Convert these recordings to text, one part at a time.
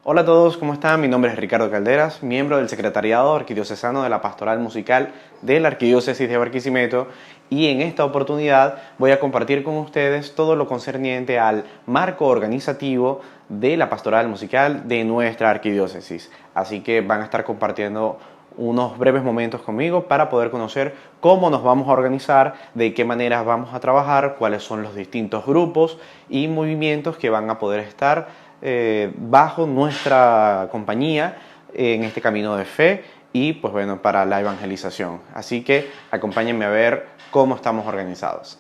Hola a todos, ¿cómo están? Mi nombre es Ricardo Calderas, miembro del Secretariado Arquidiocesano de la Pastoral Musical de la Arquidiócesis de Barquisimeto, y en esta oportunidad voy a compartir con ustedes todo lo concerniente al marco organizativo de la Pastoral Musical de nuestra Arquidiócesis. Así que van a estar compartiendo unos breves momentos conmigo para poder conocer cómo nos vamos a organizar, de qué maneras vamos a trabajar, cuáles son los distintos grupos y movimientos que van a poder estar bajo nuestra compañía en este camino de fe y pues bueno, para la evangelización. Así que acompáñenme a ver cómo estamos organizados.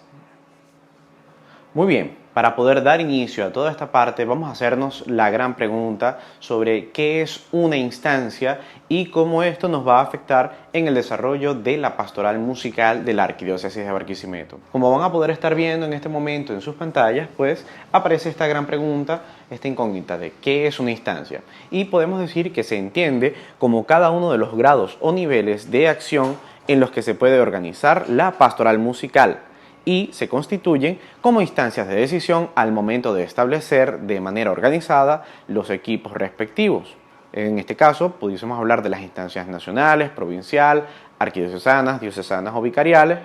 Muy bien, para poder dar inicio a toda esta parte vamos a hacernos la gran pregunta sobre qué es una instancia y cómo esto nos va a afectar en el desarrollo de la pastoral musical de la Arquidiócesis de Barquisimeto. Como van a poder estar viendo en este momento en sus pantallas, pues aparece esta gran pregunta, esta incógnita de qué es una instancia. Y podemos decir que se entiende como cada uno de los grados o niveles de acción en los que se puede organizar la pastoral musical, y se constituyen como instancias de decisión al momento de establecer de manera organizada los equipos respectivos. En este caso, pudiésemos hablar de las instancias nacionales, provincial, arquidiocesanas, diocesanas o vicariales,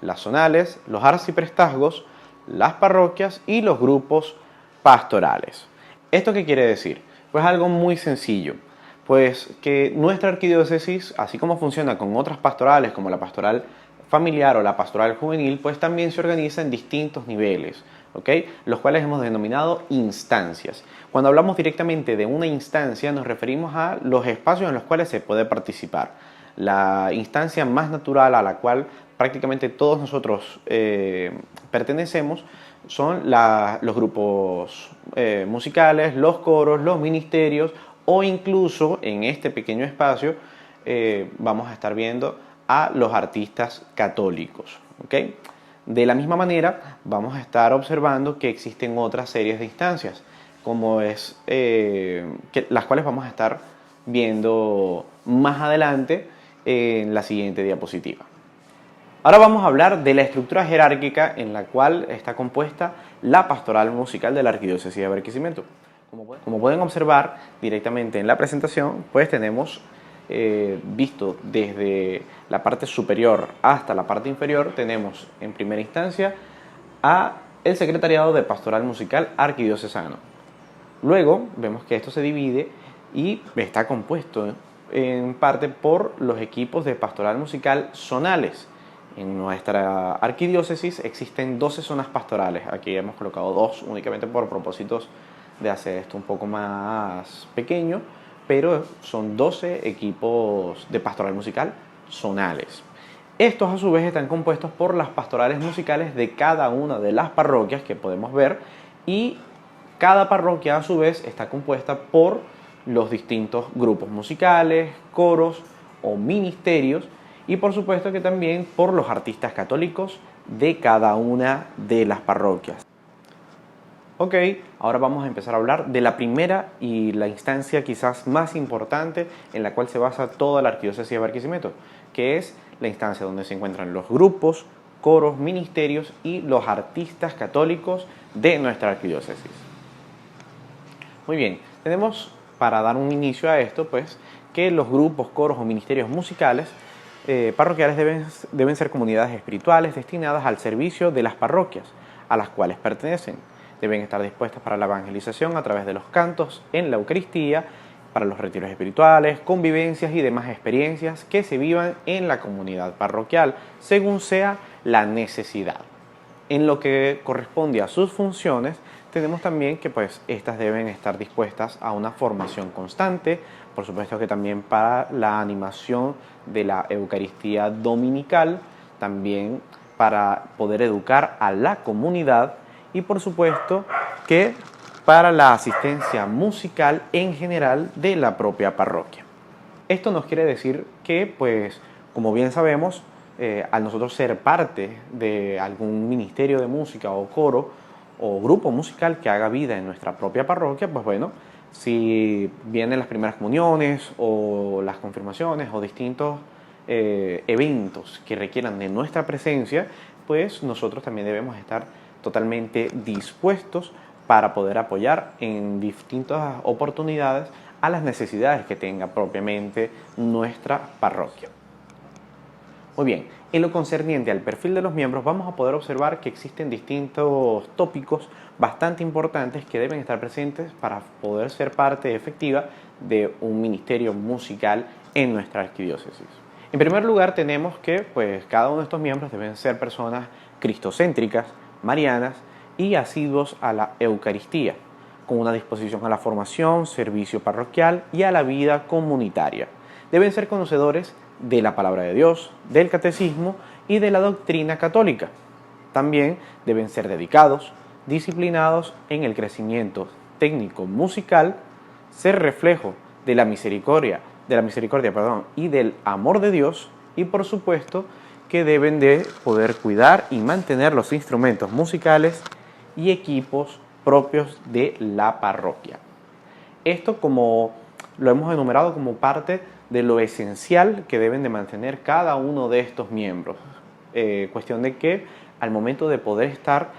las zonales, los arciprestazgos, las parroquias y los grupos pastorales. ¿Esto qué quiere decir? Pues algo muy sencillo. Pues que nuestra arquidiócesis, así como funciona con otras pastorales como la pastoral familiar o la pastoral juvenil, pues también se organiza en distintos niveles, ¿ok? Los cuales hemos denominado instancias. Cuando hablamos directamente de una instancia nos referimos a los espacios en los cuales se puede participar. La instancia más natural a la cual prácticamente todos nosotros pertenecemos son los grupos musicales, los coros, los ministerios o incluso en este pequeño espacio vamos a estar viendo a los artistas católicos, ¿ok? De la misma manera vamos a estar observando que existen otras series de instancias, como es las cuales vamos a estar viendo más adelante en la siguiente diapositiva. Ahora vamos a hablar de la estructura jerárquica en la cual está compuesta la pastoral musical de la Arquidiócesis de Barquisimeto. Como pueden observar directamente en la presentación, pues tenemos visto desde la parte superior hasta la parte inferior, tenemos en primera instancia a el Secretariado de Pastoral Musical Arquidiocesano. Luego vemos que esto se divide y está compuesto en parte por los equipos de pastoral musical zonales. En nuestra arquidiócesis existen 12 zonas pastorales. Aquí hemos colocado 2 únicamente por propósitos de hacer esto un poco más pequeño, pero son 12 equipos de pastoral musical zonales. Estos a su vez están compuestos por las pastorales musicales de cada una de las parroquias que podemos ver, y cada parroquia a su vez está compuesta por los distintos grupos musicales, coros o ministerios, y por supuesto que también por los artistas católicos de cada una de las parroquias. Ok, ahora vamos a empezar a hablar de la primera y la instancia quizás más importante en la cual se basa toda la Arquidiócesis de Barquisimeto, que es la instancia donde se encuentran los grupos, coros, ministerios y los artistas católicos de nuestra arquidiócesis. Muy bien, tenemos para dar un inicio a esto, pues, que los grupos, coros o ministerios musicales parroquiales deben ser comunidades espirituales destinadas al servicio de las parroquias a las cuales pertenecen. Deben estar dispuestas para la evangelización a través de los cantos en la Eucaristía, para los retiros espirituales, convivencias y demás experiencias que se vivan en la comunidad parroquial, según sea la necesidad. En lo que corresponde a sus funciones, tenemos también que pues estas deben estar dispuestas a una formación constante, por supuesto que también para la animación de la Eucaristía dominical, también para poder educar a la comunidad y por supuesto que para la asistencia musical en general de la propia parroquia. Esto nos quiere decir que, pues, como bien sabemos, al nosotros ser parte de algún ministerio de música o coro o grupo musical que haga vida en nuestra propia parroquia, pues bueno, si vienen las primeras comuniones o las confirmaciones o distintos eventos que requieran de nuestra presencia, pues nosotros también debemos estar totalmente dispuestos para poder apoyar en distintas oportunidades a las necesidades que tenga propiamente nuestra parroquia. Muy bien, en lo concerniente al perfil de los miembros vamos a poder observar que existen distintos tópicos bastante importantes que deben estar presentes para poder ser parte efectiva de un ministerio musical en nuestra arquidiócesis. En primer lugar tenemos que cada uno de estos miembros deben ser personas cristocéntricas, marianas y asiduos a la Eucaristía, con una disposición a la formación, servicio parroquial y a la vida comunitaria. Deben ser conocedores de la palabra de Dios, del catecismo y de la doctrina católica. También deben ser dedicados, disciplinados en el crecimiento técnico musical, ser reflejo de la misericordia, y del amor de Dios, y por supuesto que deben de poder cuidar y mantener los instrumentos musicales y equipos propios de la parroquia. Esto, como lo hemos enumerado, como parte de lo esencial que deben de mantener cada uno de estos miembros. Cuestión de que al momento de poder estar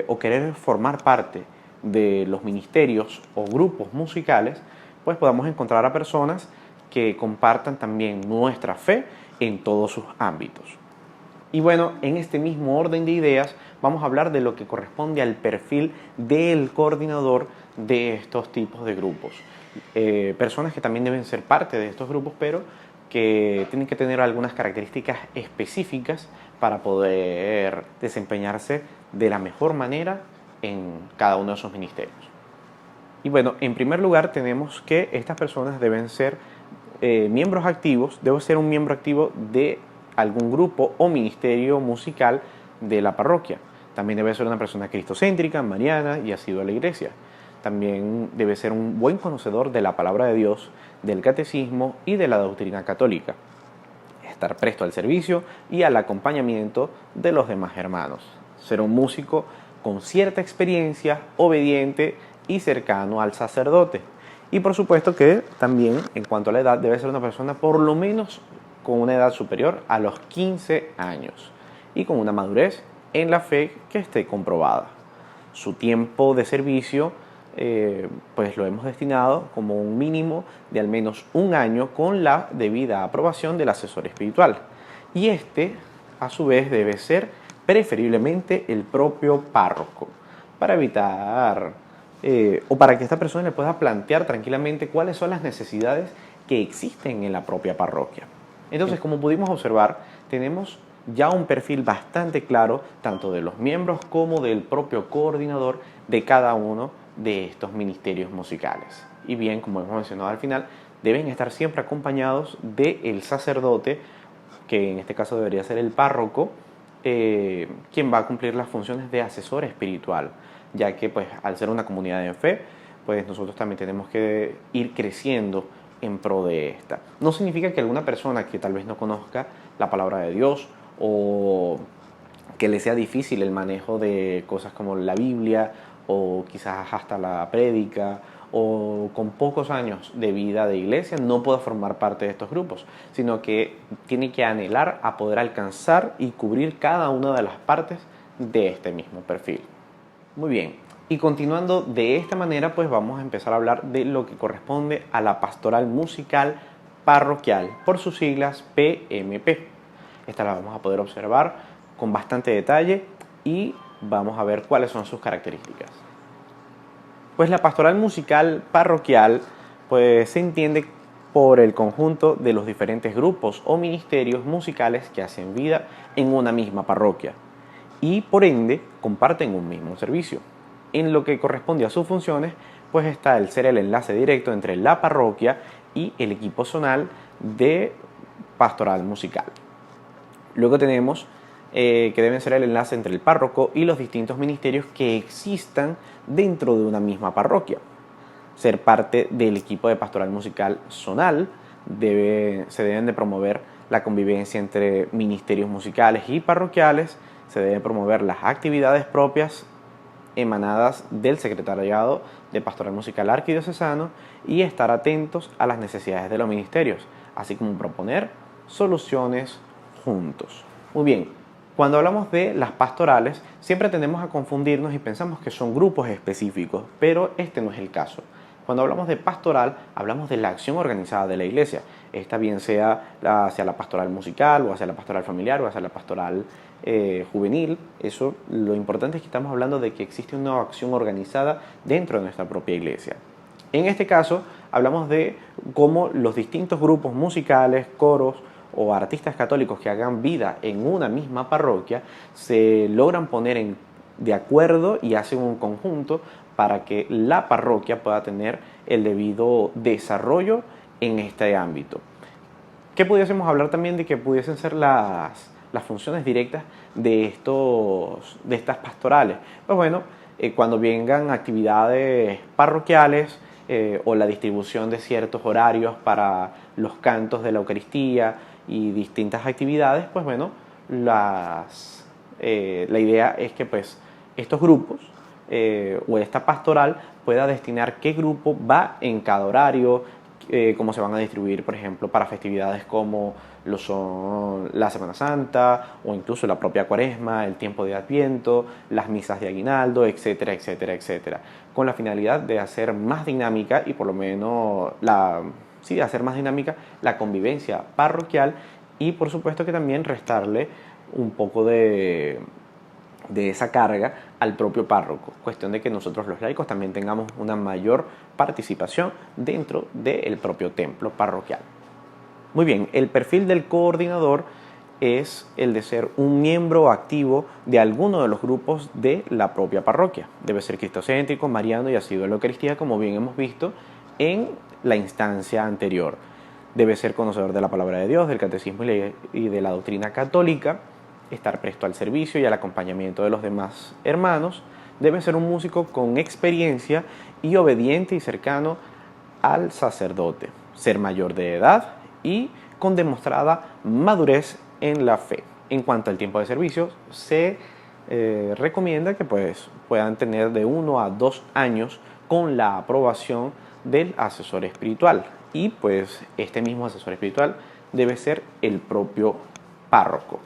o querer formar parte de los ministerios o grupos musicales, pues podamos encontrar a personas que compartan también nuestra fe en todos sus ámbitos. Y bueno, en este mismo orden de ideas vamos a hablar de lo que corresponde al perfil del coordinador de estos tipos de grupos. Personas que también deben ser parte de estos grupos, pero que tienen que tener algunas características específicas para poder desempeñarse de la mejor manera en cada uno de esos ministerios. Y bueno, en primer lugar tenemos que estas personas deben ser miembros activos, debe ser un miembro activo de algún grupo o ministerio musical de la parroquia. También debe ser una persona cristocéntrica, mariana y asidua a la iglesia. También debe ser un buen conocedor de la palabra de Dios, del catecismo y de la doctrina católica. Estar presto al servicio y al acompañamiento de los demás hermanos. Ser un músico con cierta experiencia, obediente y cercano al sacerdote. Y por supuesto que también, en cuanto a la edad, debe ser una persona por lo menos con una edad superior a los 15 años y con una madurez en la fe que esté comprobada. Su tiempo de servicio pues lo hemos destinado como un mínimo de al menos un año con la debida aprobación del asesor espiritual. Y este, a su vez, debe ser preferiblemente el propio párroco, para evitar o para que esta persona le pueda plantear tranquilamente cuáles son las necesidades que existen en la propia parroquia. Entonces, como pudimos observar, tenemos ya un perfil bastante claro tanto de los miembros como del propio coordinador de cada uno de estos ministerios musicales. Y bien, como hemos mencionado al final, deben estar siempre acompañados del sacerdote, que en este caso debería ser el párroco, quien va a cumplir las funciones de asesor espiritual, ya que pues al ser una comunidad de fe, pues nosotros también tenemos que ir creciendo en pro de esta. No significa que alguna persona que tal vez no conozca la palabra de Dios o que le sea difícil el manejo de cosas como la Biblia o quizás hasta la prédica o con pocos años de vida de iglesia no pueda formar parte de estos grupos, sino que tiene que anhelar a poder alcanzar y cubrir cada una de las partes de este mismo perfil. Muy bien, y continuando de esta manera, pues vamos a empezar a hablar de lo que corresponde a la pastoral musical parroquial, por sus siglas PMP. Esta la vamos a poder observar con bastante detalle y vamos a ver cuáles son sus características. Pues la pastoral musical parroquial pues se entiende por el conjunto de los diferentes grupos o ministerios musicales que hacen vida en una misma parroquia y por ende comparten un mismo servicio. En lo que corresponde a sus funciones, pues está el ser el enlace directo entre la parroquia y el equipo zonal de pastoral musical. Luego tenemos que deben ser el enlace entre el párroco y los distintos ministerios que existan dentro de una misma parroquia. Ser parte del equipo de pastoral musical zonal, se deben de promover la convivencia entre ministerios musicales y parroquiales, se deben promover las actividades propias emanadas del Secretariado de Pastoral Musical Arquidiocesano y estar atentos a las necesidades de los ministerios, así como proponer soluciones juntos. Muy bien, Cuando hablamos de las pastorales, siempre tendemos a confundirnos y pensamos que son grupos específicos, pero este no es el caso. Cuando hablamos de pastoral, hablamos de la acción organizada de la iglesia. Esta bien sea hacia la pastoral musical, o hacia la pastoral familiar, o hacia la pastoral juvenil. Eso, lo importante es que estamos hablando de que existe una acción organizada dentro de nuestra propia iglesia. En este caso, hablamos de cómo los distintos grupos musicales, coros o artistas católicos que hagan vida en una misma parroquia se logran poner de acuerdo y hacen un conjunto para que la parroquia pueda tener el debido desarrollo en este ámbito. ¿Qué pudiésemos hablar también de que pudiesen ser las funciones directas de estas pastorales? Pues bueno, cuando vengan actividades parroquiales o la distribución de ciertos horarios para los cantos de la Eucaristía y distintas actividades, pues bueno, la idea es que pues estos grupos o esta pastoral pueda destinar qué grupo va en cada horario, cómo se van a distribuir, por ejemplo, para festividades como lo son la Semana Santa o incluso la propia Cuaresma, el tiempo de Adviento, las misas de aguinaldo, etcétera, etcétera, etcétera, con la finalidad de hacer más dinámica y por lo menos de hacer más dinámica la convivencia parroquial y por supuesto que también restarle un poco de esa carga al propio párroco. Cuestión de que nosotros los laicos también tengamos una mayor participación dentro del propio templo parroquial. Muy bien, el perfil del coordinador es el de ser un miembro activo de alguno de los grupos de la propia parroquia. Debe ser cristocéntrico, mariano y asiduo a la Eucaristía, como bien hemos visto en la instancia anterior. Debe ser conocedor de la palabra de Dios, del catecismo y de la doctrina católica, estar presto al servicio y al acompañamiento de los demás hermanos. Debe ser un músico con experiencia y obediente y cercano al sacerdote. Ser mayor de edad y con demostrada madurez en la fe. En cuanto al tiempo de servicio, se recomienda que puedan tener de 1 a 2 años con la aprobación del asesor espiritual. Y pues este mismo asesor espiritual debe ser el propio párroco.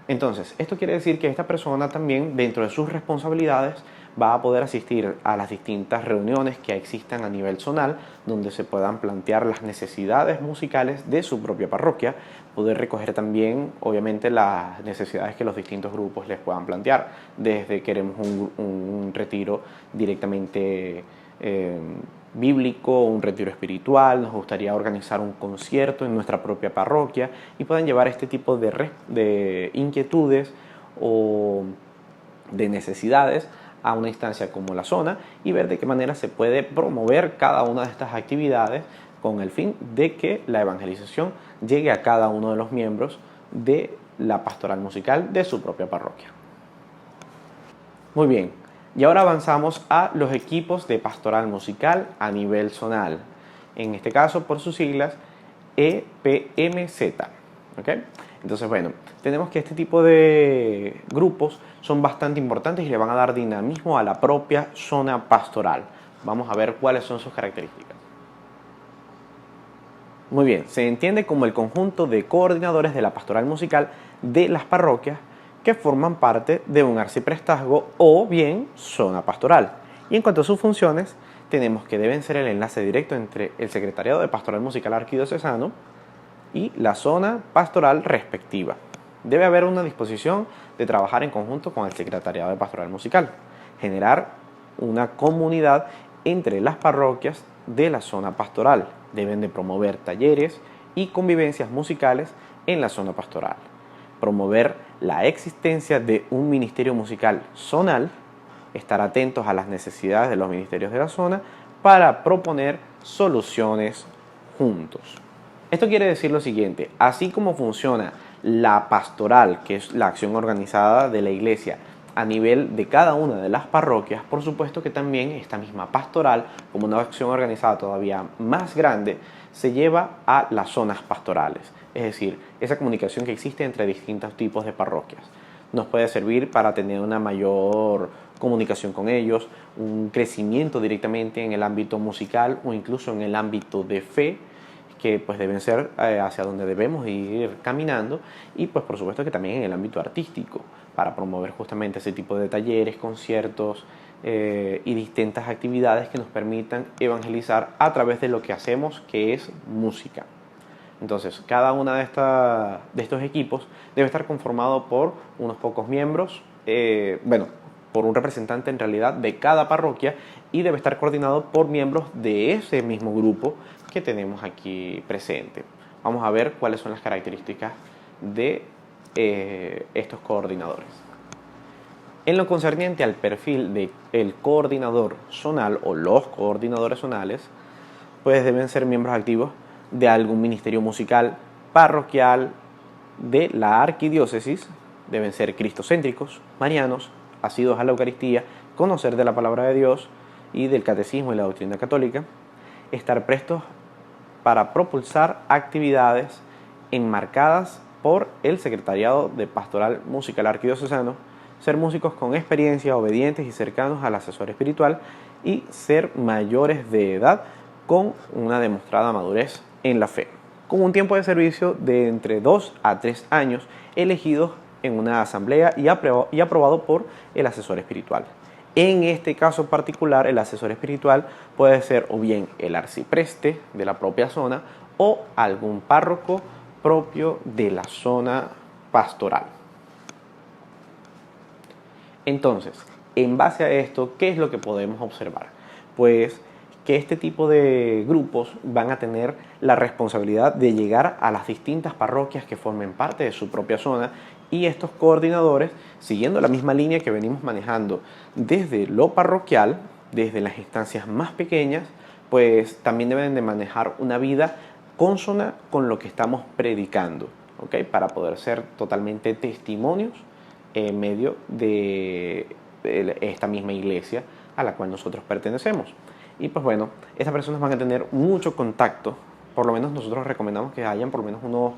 Entonces, esto quiere decir que esta persona también, dentro de sus responsabilidades, va a poder asistir a las distintas reuniones que existan a nivel zonal, donde se puedan plantear las necesidades musicales de su propia parroquia, poder recoger también, obviamente, las necesidades que los distintos grupos les puedan plantear, desde queremos un retiro directamente bíblico, un retiro espiritual, nos gustaría organizar un concierto en nuestra propia parroquia y puedan llevar este tipo de inquietudes o de necesidades a una instancia como la zona y ver de qué manera se puede promover cada una de estas actividades con el fin de que la evangelización llegue a cada uno de los miembros de la pastoral musical de su propia parroquia. Muy bien, y ahora avanzamos a los equipos de pastoral musical a nivel zonal, en este caso por sus siglas EPMZ. ¿Okay? Entonces, bueno, tenemos que este tipo de grupos son bastante importantes y le van a dar dinamismo a la propia zona pastoral. Vamos a ver cuáles son sus características. Muy bien, se entiende como el conjunto de coordinadores de la pastoral musical de las parroquias que forman parte de un arciprestazgo o bien zona pastoral. Y en cuanto a sus funciones, tenemos que deben ser el enlace directo entre el Secretariado de Pastoral Musical Arquidiocesano y la zona pastoral respectiva. Debe haber una disposición de trabajar en conjunto con el Secretariado de Pastoral Musical, generar una comunidad entre las parroquias de la zona pastoral. Deben de promover talleres y convivencias musicales en la zona pastoral, promover la existencia de un ministerio musical zonal, estar atentos a las necesidades de los ministerios de la zona para proponer soluciones juntos. Esto quiere decir lo siguiente: así como funciona la pastoral, que es la acción organizada de la iglesia a nivel de cada una de las parroquias, por supuesto que también esta misma pastoral, como una acción organizada todavía más grande, se lleva a las zonas pastorales. Es decir, esa comunicación que existe entre distintos tipos de parroquias nos puede servir para tener una mayor comunicación con ellos, un crecimiento directamente en el ámbito musical o incluso en el ámbito de fe, que pues deben ser hacia donde debemos ir caminando, y pues por supuesto que también en el ámbito artístico, para promover justamente ese tipo de talleres, conciertos y distintas actividades que nos permitan evangelizar a través de lo que hacemos, que es música. Entonces, cada uno de estos equipos debe estar conformado por unos pocos miembros, por un representante en realidad de cada parroquia, y debe estar coordinado por miembros de ese mismo grupo que tenemos aquí presente. Vamos a ver cuáles son las características de estos coordinadores. En lo concerniente al perfil del coordinador zonal o los coordinadores zonales, pues deben ser miembros activos de algún ministerio musical parroquial de la arquidiócesis, deben ser cristocéntricos, marianos, asiduos a la Eucaristía, conocer de la palabra de Dios y del catecismo y la doctrina católica, estar prestos para propulsar actividades enmarcadas por el Secretariado de Pastoral Musical Arquidiocesano, ser músicos con experiencia, obedientes y cercanos al asesor espiritual, y ser mayores de edad con una demostrada madurez en la fe, con un tiempo de servicio de entre 2 a 3 años, elegidos en una asamblea y aprobado por el asesor espiritual. En este caso particular, el asesor espiritual puede ser o bien el arcipreste de la propia zona o algún párroco propio de la zona pastoral. Entonces, en base a esto, ¿qué es lo que podemos observar? Pues que este tipo de grupos van a tener la responsabilidad de llegar a las distintas parroquias que formen parte de su propia zona, y estos coordinadores, siguiendo la misma línea que venimos manejando desde lo parroquial, desde las instancias más pequeñas, pues también deben de manejar una vida consona con lo que estamos predicando, ¿ok? Para poder ser totalmente testimonios en medio de esta misma iglesia a la cual nosotros pertenecemos. Y pues bueno, estas personas van a tener mucho contacto. Por lo menos nosotros recomendamos que hayan por lo menos unos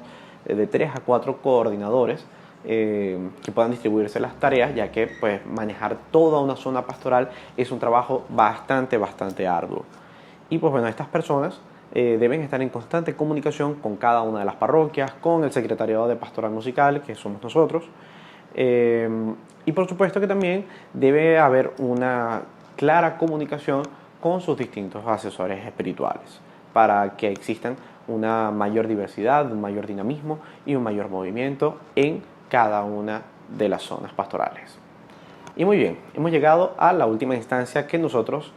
de 3 a 4 coordinadores que puedan distribuirse las tareas, ya que pues manejar toda una zona pastoral es un trabajo bastante arduo. Y pues bueno, estas personas deben estar en constante comunicación con cada una de las parroquias, con el Secretariado de Pastoral Musical, que somos nosotros, y por supuesto que también debe haber una clara comunicación con sus distintos asesores espirituales, para que existan una mayor diversidad, un mayor dinamismo y un mayor movimiento en cada una de las zonas pastorales. Y muy bien, hemos llegado a la última instancia que nosotros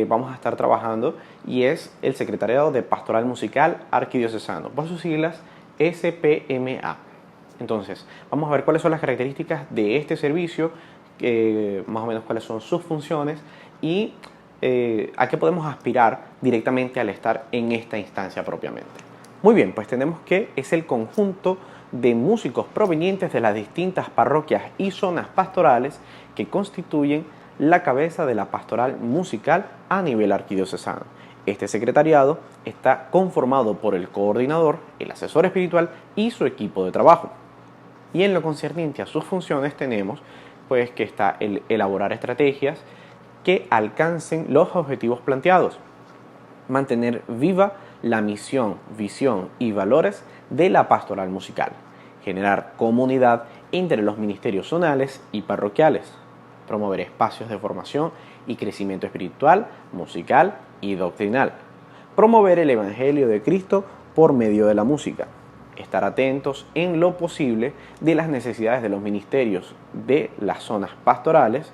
vamos a estar trabajando, y es el Secretariado de Pastoral Musical Arquidiocesano, por sus siglas SPMA. Entonces, vamos a ver cuáles son las características de este servicio, más o menos cuáles son sus funciones y a qué podemos aspirar directamente al estar en esta instancia propiamente. Muy bien, pues tenemos que es el conjunto de músicos provenientes de las distintas parroquias y zonas pastorales que constituyen la cabeza de la pastoral musical a nivel arquidiocesano. Este secretariado está conformado por el coordinador, el asesor espiritual y su equipo de trabajo. Y en lo concerniente a sus funciones tenemos pues que está el elaborar estrategias que alcancen los objetivos planteados, mantener viva la misión, visión y valores de la pastoral musical, generar comunidad entre los ministerios zonales y parroquiales, promover espacios de formación y crecimiento espiritual, musical y doctrinal, promover el Evangelio de Cristo por medio de la música, estar atentos en lo posible de las necesidades de los ministerios de las zonas pastorales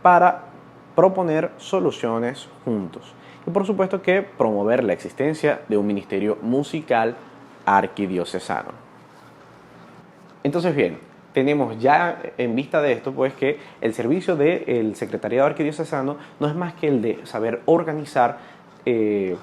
para proponer soluciones juntos. Y por supuesto que promover la existencia de un ministerio musical arquidiocesano. Entonces bien, tenemos ya en vista de esto pues que el servicio del Secretariado Arquidiocesano no es más que el de saber organizar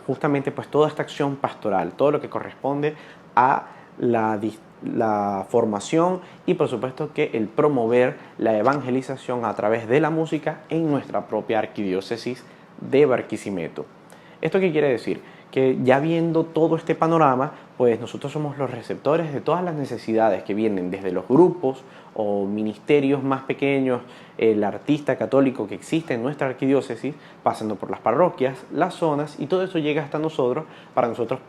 justamente pues toda esta acción pastoral, todo lo que corresponde a la formación y por supuesto que el promover la evangelización a través de la música en nuestra propia arquidiócesis de Barquisimeto. ¿Esto qué quiere decir? que ya viendo todo este panorama, pues nosotros somos los receptores de todas las necesidades que vienen desde los grupos o ministerios más pequeños, el artista católico que existe en nuestra arquidiócesis, pasando por las parroquias, las zonas, y todo eso llega hasta nosotros para nosotros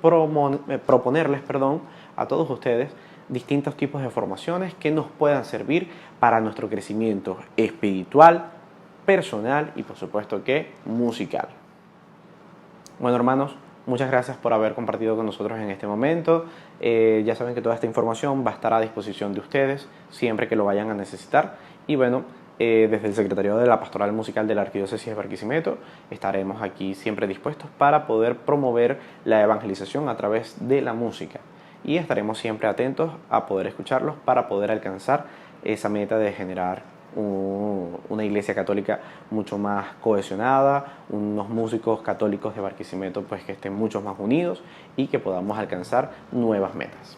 proponerles a todos ustedes distintos tipos de formaciones que nos puedan servir para nuestro crecimiento espiritual, personal y por supuesto que musical. Bueno, hermanos, muchas gracias por haber compartido con nosotros en este momento. Ya saben que toda esta información va a estar a disposición de ustedes siempre que lo vayan a necesitar. Y bueno, desde el Secretariado de la Pastoral Musical de la Arquidiócesis de Barquisimeto estaremos aquí siempre dispuestos para poder promover la evangelización a través de la música. Y estaremos siempre atentos a poder escucharlos para poder alcanzar esa meta de generar una iglesia católica mucho más cohesionada, unos músicos católicos de Barquisimeto pues que estén mucho más unidos y que podamos alcanzar nuevas metas.